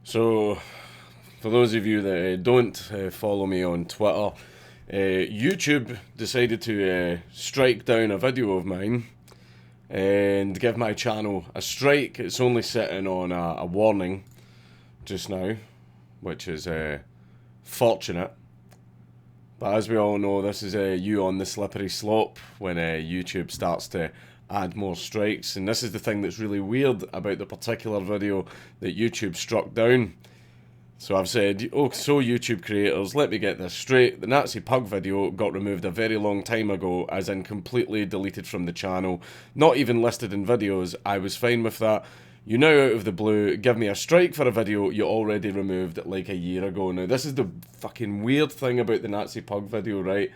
So, for those of you that don't follow me on Twitter, YouTube decided to strike down a video of mine and give my channel a strike. It's only sitting on a warning just now, which is fortunate. But as we all know, this is you on the slippery slope when YouTube starts to add more strikes. And this is the thing that's really weird about the particular video that YouTube struck down. So I've said, oh, so YouTube creators, let me get this straight. The Nazi pug video got removed a very long time ago, as in completely deleted from the channel. Not even listed in videos. I was fine with that. You now, out of the blue, give me a strike for a video you already removed like a year ago. Now, this is the fucking weird thing about the Nazi pug video, right?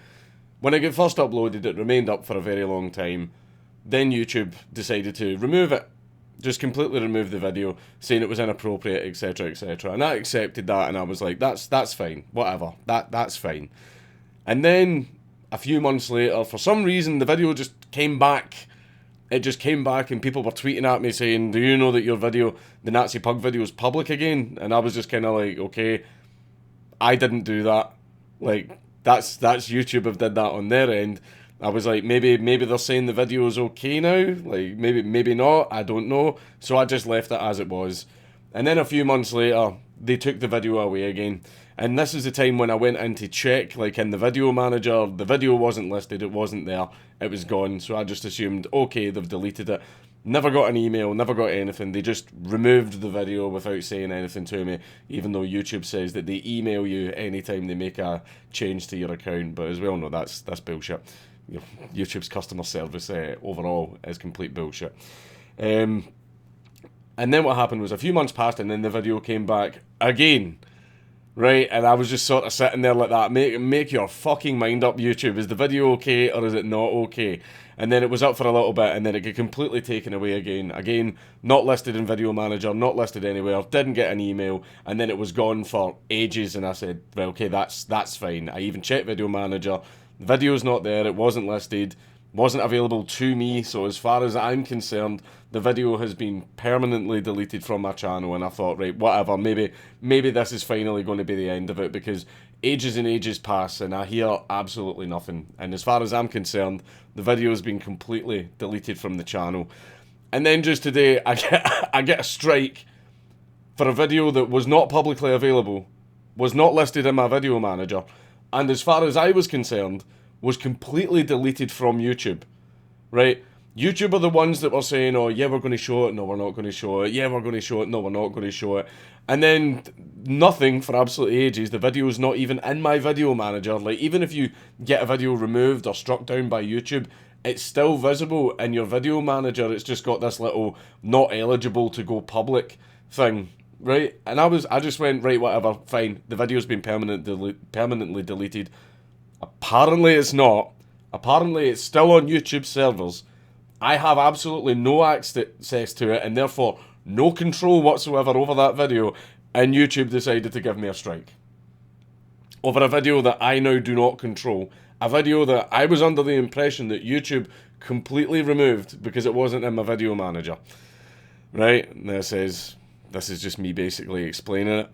When it got first uploaded, it remained up for a very long time. Then YouTube decided to remove it. Just completely remove the video, saying it was inappropriate, etc, etc. And I accepted that, and I was like, that's fine, whatever, that's fine. And then, a few months later, for some reason, the video just came back. It just came back, and people were tweeting at me saying, do you know that your video, the Nazi pug video, is public again? And I was just kind of like, okay, I didn't do that. Like, that's YouTube have did that on their end. I was like, maybe they're saying the video is okay now. Like, maybe not. I don't know. So I just left it as it was. And then a few months later, they took the video away again. And this is the time when I went in to check, like in the video manager, the video wasn't listed, it wasn't there, it was gone. So I just assumed, okay, they've deleted it. Never got an email, never got anything. They just removed the video without saying anything to me, even though YouTube says that they email you anytime they make a change to your account. But as we all know, that's bullshit. YouTube's customer service overall is complete bullshit. And then what happened was a few months passed, and then the video came back again. Right, and I was just sort of sitting there like that. Make your fucking mind up, YouTube. Is the video okay or is it not okay? And then it was up for a little bit, and then it got completely taken away again. Again, not listed in Video Manager, not listed anywhere. Didn't get an email, and then it was gone for ages. And I said, well, okay, that's fine. I even checked Video Manager. The video's not there. It wasn't listed. Wasn't available to me. So as far as I'm concerned, the video has been permanently deleted from my channel. And I thought, right, whatever. Maybe this is finally going to be the end of it, because ages and ages pass and I hear absolutely nothing. And as far as I'm concerned, the video has been completely deleted from the channel. And then just today, I get a strike for a video that was not publicly available, was not listed in my Video Manager, and as far as I was concerned, was completely deleted from YouTube, right? YouTube are the ones that were saying, oh, yeah, we're going to show it, no, we're not going to show it, yeah, we're going to show it, no, we're not going to show it, and then nothing for absolutely ages. The video's not even in my Video Manager. Like, even if you get a video removed or struck down by YouTube, it's still visible in your Video Manager. It's just got this little not eligible to go public thing, right? And I just went, right, whatever, fine, the video's been permanently deleted. Apparently it's not. Apparently it's still on YouTube servers. I have absolutely no access to it, and therefore no control whatsoever over that video, and YouTube decided to give me a strike. Over a video that I now do not control. A video that I was under the impression that YouTube completely removed because it wasn't in my Video Manager. Right? And this is just me basically explaining it.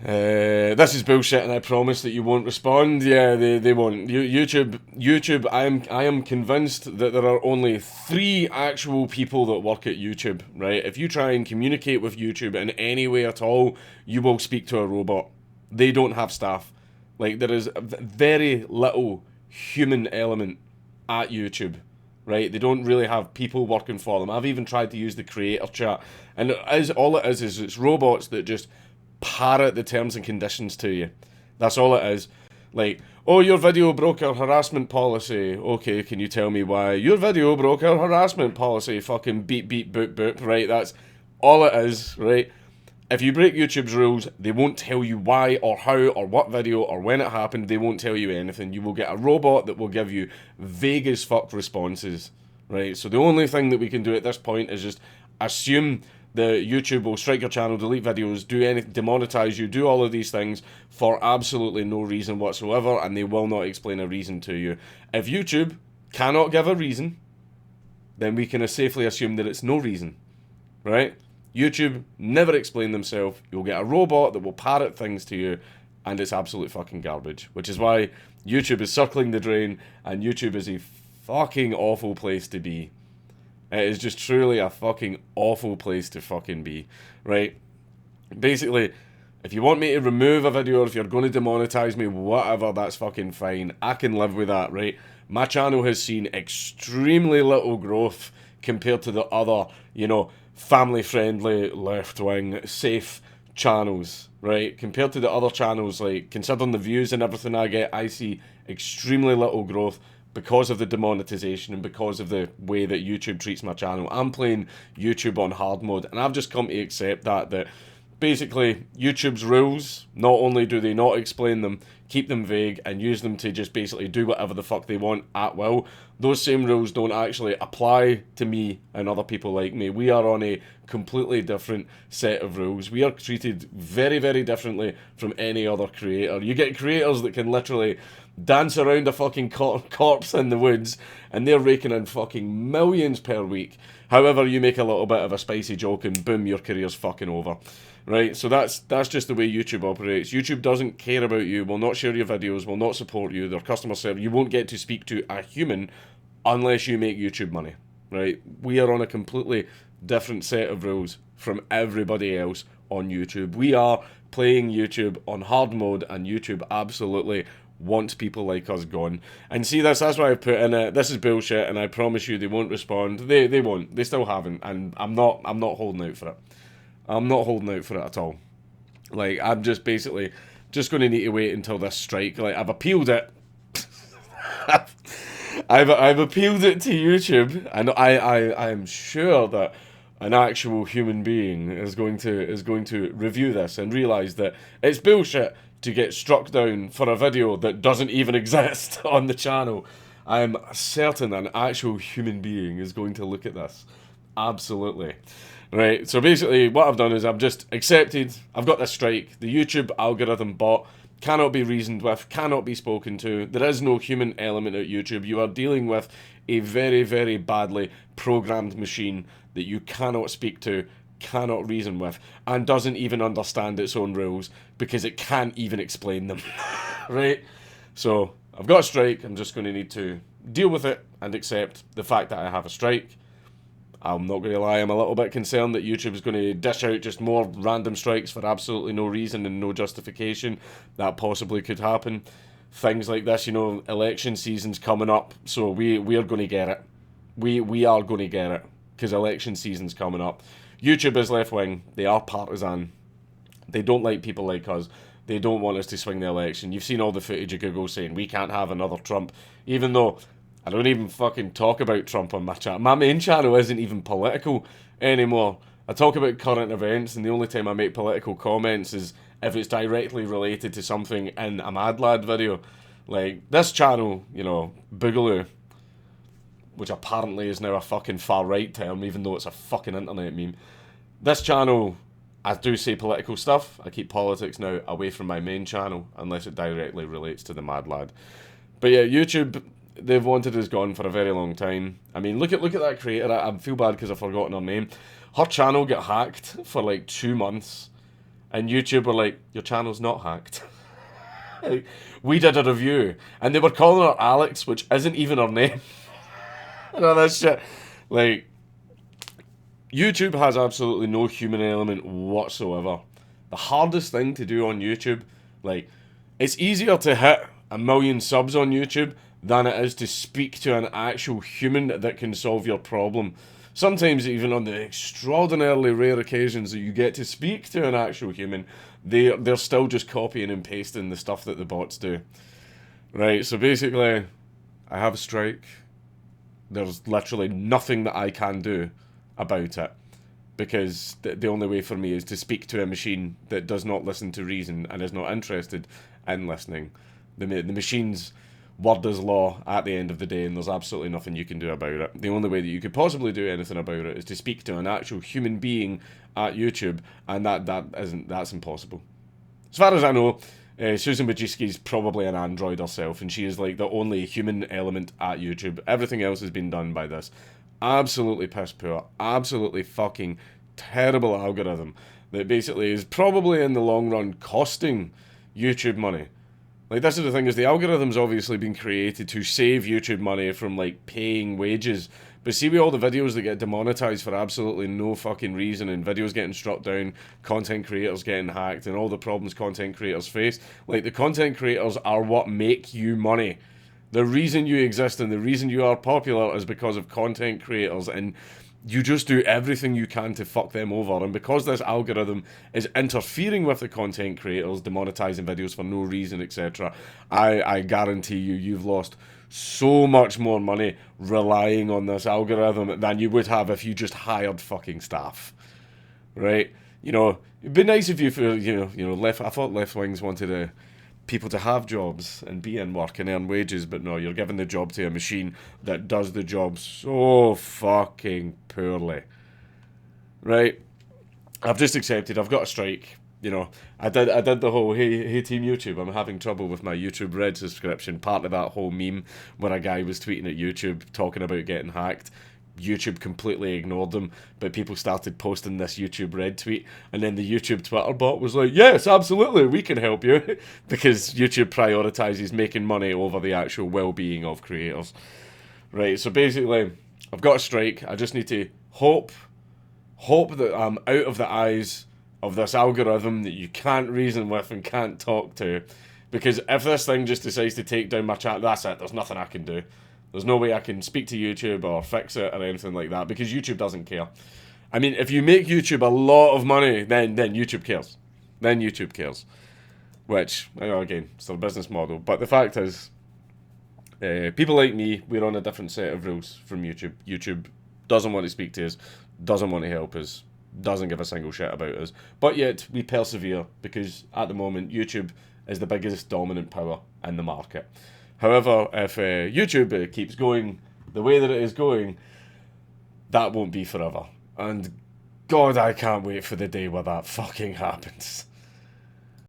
This is bullshit, and I promise that you won't respond. Yeah, they won't. YouTube. I am convinced that there are only 3 actual people that work at YouTube. Right? If you try and communicate with YouTube in any way at all, you will speak to a robot. They don't have staff. Like, there is very little human element at YouTube. Right? They don't really have people working for them. I've even tried to use the creator chat, and all it is it's robots that just parrot the terms and conditions to you. That's all it is. Like, oh, your video broke our harassment policy. Okay, can you tell me why? Your video broke our harassment policy. Fucking beep beep boop boop. Right, that's all it is, right? If you break YouTube's rules, they won't tell you why or how or what video or when it happened. They won't tell you anything. You will get a robot that will give you vague as fuck responses, right? So the only thing that we can do at this point is just assume the YouTube will strike your channel, delete videos, demonetize you, do all of these things for absolutely no reason whatsoever, and they will not explain a reason to you. If YouTube cannot give a reason, then we can safely assume that it's no reason, right? YouTube never explain themselves. You'll get a robot that will parrot things to you, and it's absolute fucking garbage. Which is why YouTube is circling the drain, and YouTube is a fucking awful place to be. It is just truly a fucking awful place to fucking be, right? Basically, if you want me to remove a video, or if you're going to demonetize me, whatever, that's fucking fine. I can live with that, right? My channel has seen extremely little growth compared to the other, you know, family-friendly, left-wing, safe channels, right? Compared to the other channels, like, considering the views and everything I get, I see extremely little growth because of the demonetization and because of the way that YouTube treats my channel. I'm playing YouTube on hard mode, and I've just come to accept that basically YouTube's rules, not only do they not explain them, keep them vague and use them to just basically do whatever the fuck they want at will, those same rules don't actually apply to me and other people like me. We are on a completely different set of rules. We are treated very, very differently from any other creator. You get creators that can literally dance around a fucking corpse in the woods, and they're raking in fucking millions per week. However, you make a little bit of a spicy joke and boom, your career's fucking over. Right, so that's just the way YouTube operates. YouTube doesn't care about you, will not share your videos, will not support you, their customer service. You won't get to speak to a human unless you make YouTube money. Right, we are on a completely different set of rules from everybody else on YouTube. We are playing YouTube on hard mode, and YouTube absolutely wants people like us gone. And see, that's why I've put in it. This is bullshit, and I promise you they won't respond. They won't. They still haven't, and I'm not holding out for it. I'm not holding out for it at all. Like, I'm just basically just going to need to wait until this strike. Like, I've appealed it. I've appealed it to YouTube, and I am sure that an actual human being is going to review this and realise that it's bullshit to get struck down for a video that doesn't even exist on the channel. I'm certain an actual human being is going to look at this. Absolutely. Right, so basically what I've done is I've just accepted, I've got this strike. The YouTube algorithm bot cannot be reasoned with, cannot be spoken to. There is no human element at YouTube. You are dealing with a very, very badly programmed machine that you cannot speak to, cannot reason with, and doesn't even understand its own rules because it can't even explain them. Right? So I've got a strike. I'm just going to need to deal with it and accept the fact that I have a strike. I'm not going to lie, I'm a little bit concerned that YouTube is going to dish out just more random strikes for absolutely no reason and no justification. That possibly could happen. Things like this, you know, election season's coming up, so we are going to get it. We are going to get it, because election season's coming up. YouTube is left-wing, they are partisan. They don't like people like us. They don't want us to swing the election. You've seen all the footage of Google saying, we can't have another Trump, even though I don't even fucking talk about Trump on my channel. My main channel isn't even political anymore. I talk about current events, and the only time I make political comments is if it's directly related to something in a Mad Lad video. Like, this channel, you know, Boogaloo, which apparently is now a fucking far-right term, even though it's a fucking internet meme. This channel, I do say political stuff. I keep politics now away from my main channel, unless it directly relates to the Mad Lad. But yeah, YouTube, they've wanted us gone for a very long time. I mean, look at that creator. I feel bad because I've forgotten her name. Her channel got hacked for like 2 months, and YouTube were like, your channel's not hacked. Like, we did a review, and they were calling her Alex, which isn't even her name. And all that shit. Like, YouTube has absolutely no human element whatsoever. The hardest thing to do on YouTube, like, it's easier to hit 1 million subs on YouTube than it is to speak to an actual human that can solve your problem. Sometimes even on the extraordinarily rare occasions that you get to speak to an actual human, they're still just copying and pasting the stuff that the bots do. Right, so basically, I have a strike. There's literally nothing that I can do about it, because the only way for me is to speak to a machine that does not listen to reason and is not interested in listening. The machine's word is law at the end of the day, and there's absolutely nothing you can do about it. The only way that you could possibly do anything about it is to speak to an actual human being at YouTube, and that's impossible. As far as I know, Susan Wojcicki's probably an android herself, and she is like the only human element at YouTube. Everything else has been done by this absolutely piss poor, absolutely fucking terrible algorithm that basically is probably in the long run costing YouTube money. Like, this is the thing, is the algorithm's obviously been created to save YouTube money from, like, paying wages. But see, with all the videos that get demonetized for absolutely no fucking reason, and videos getting struck down, content creators getting hacked, and all the problems content creators face, like, the content creators are what make you money. The reason you exist and the reason you are popular is because of content creators, and you just do everything you can to fuck them over. And because this algorithm is interfering with the content creators, demonetizing videos for no reason, etc., I guarantee you've lost so much more money relying on this algorithm than you would have if you just hired fucking staff, right? You know, it'd be nice if you, for I thought left wings wanted people to have jobs and be in work and earn wages, but no, you're giving the job to a machine that does the job so fucking poorly, right? I've just accepted I've got a strike. I did the whole hey team YouTube, I'm having trouble with my YouTube Red subscription. Part of that whole meme where a guy was tweeting at YouTube talking about getting hacked. YouTube completely ignored them, but people started posting this YouTube Red tweet, and then the YouTube Twitter bot was like, yes, absolutely, we can help you, because YouTube prioritizes making money over the actual well-being of creators. Right, so basically, I've got a strike. I just need to hope that I'm out of the eyes of this algorithm that you can't reason with and can't talk to, because if this thing just decides to take down my channel, that's it, there's nothing I can do. There's no way I can speak to YouTube or fix it or anything like that, because YouTube doesn't care. I mean, if you make YouTube a lot of money, then YouTube cares. Then YouTube cares. Which, again, it's their business model. But the fact is, people like me, we're on a different set of rules from YouTube. YouTube doesn't want to speak to us, doesn't want to help us, doesn't give a single shit about us. But yet, we persevere, because at the moment, YouTube is the biggest dominant power in the market. However, if YouTube keeps going the way that it is going, that won't be forever. And God, I can't wait for the day where that fucking happens.